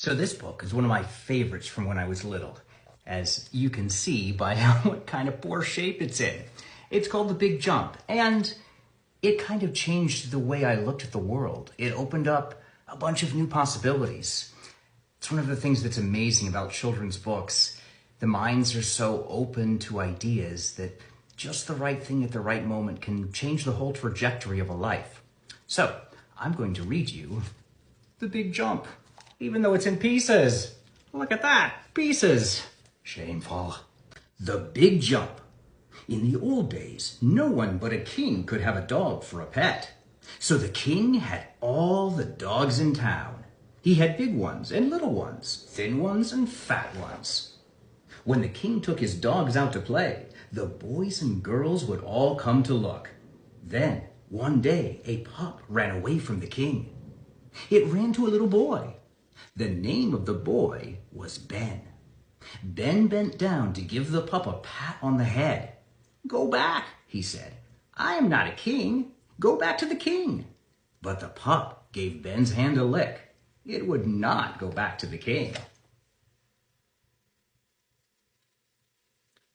So this book is one of my favorites from when I was little, as you can see by what kind of poor shape it's in. It's called The Big Jump, and it kind of changed the way I looked at the world. It opened up a bunch of new possibilities. It's one of the things that's amazing about children's books. The minds are so open to ideas that just the right thing at the right moment can change the whole trajectory of a life. So, I'm going to read you The Big Jump, even though it's in pieces. Look at that, pieces. Shameful. The Big Jump. In the old days, no one but a king could have a dog for a pet. So the king had all the dogs in town. He had big ones and little ones, thin ones and fat ones. When the king took his dogs out to play, the boys and girls would all come to look. Then, one day, a pup ran away from the king. It ran to a little boy. The name of the boy was Ben. Ben bent down to give the pup a pat on the head. "Go back," he said. "I am not a king. Go back to the king." But the pup gave Ben's hand a lick. It would not go back to the king.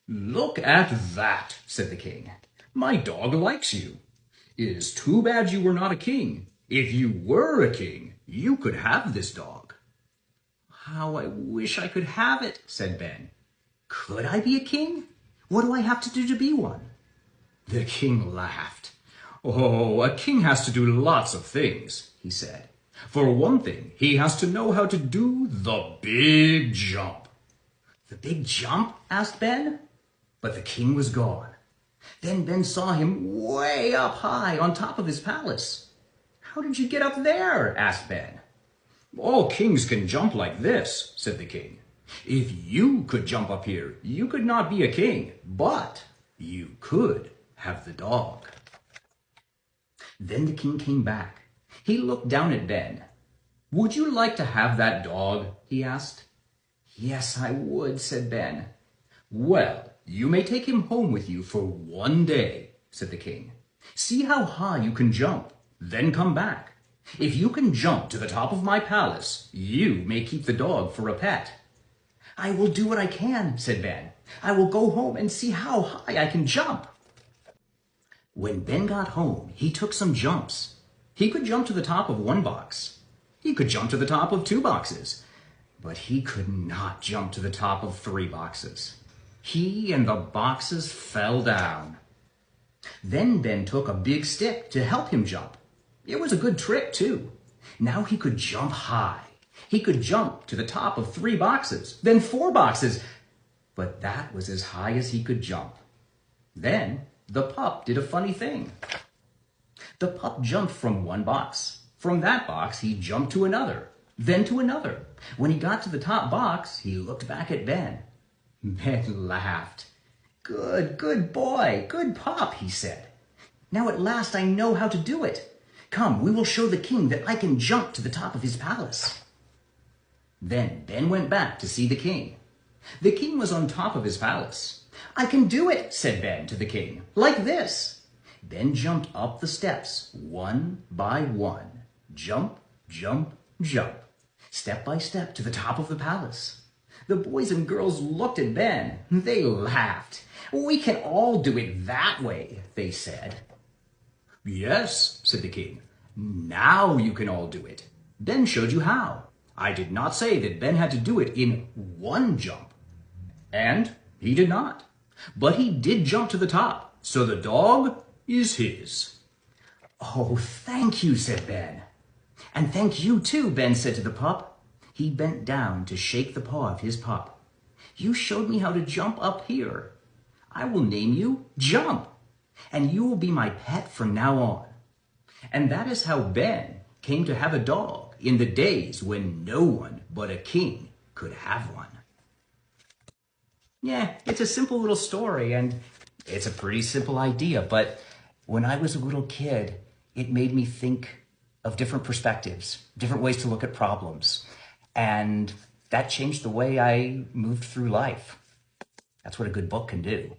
"Look at that," said the king. "My dog likes you. It is too bad you were not a king. If you were a king, you could have this dog." "How I wish I could have it," said Ben. "Could I be a king? What do I have to do to be one?" The king laughed. "Oh, a king has to do lots of things," he said. "For one thing, he has to know how to do the big jump." "The big jump?" asked Ben. But the king was gone. Then Ben saw him way up high on top of his palace. "How did you get up there?" asked Ben. "All kings can jump like this," said the king. "If you could jump up here, you could not be a king, but you could have the dog." Then the king came back. He looked down at Ben. "Would you like to have that dog?" he asked. "Yes, I would," said Ben. "Well, you may take him home with you for one day," said the king. "See how high you can jump, then come back. If you can jump to the top of my palace, you may keep the dog for a pet." "I will do what I can," said Ben. "I will go home and see how high I can jump." When Ben got home, he took some jumps. He could jump to the top of one box. He could jump to the top of two boxes. But he could not jump to the top of three boxes. He and the boxes fell down. Then Ben took a big stick to help him jump. It was a good trick, too. Now he could jump high. He could jump to the top of three boxes, then four boxes. But that was as high as he could jump. Then the pup did a funny thing. The pup jumped from one box. From that box, he jumped to another, then to another. When he got to the top box, he looked back at Ben. Ben laughed. Good boy, good pup," he said. "Now at last I know how to do it. Come, we will show the king that I can jump to the top of his palace." Then Ben went back to see the king. The king was on top of his palace. "I can do it," said Ben to the king, "like this." Ben jumped up the steps, one by one. Jump, jump, jump. Step by step to the top of the palace. The boys and girls looked at Ben. They laughed. "We can all do it that way," they said. "Yes," said the king. "Now you can all do it. Ben showed you how. I did not say that Ben had to do it in one jump." And he did not. But he did jump to the top, so the dog is his. "Oh, thank you," said Ben. "And thank you too," Ben said to the pup. He bent down to shake the paw of his pup. "You showed me how to jump up here. I will name you Jump, and you will be my pet from now on." And that is how Ben came to have a dog in the days when no one but a king could have one. Yeah, it's a simple little story, and it's a pretty simple idea, but when I was a little kid, it made me think of different perspectives, different ways to look at problems, and that changed the way I moved through life. That's what a good book can do.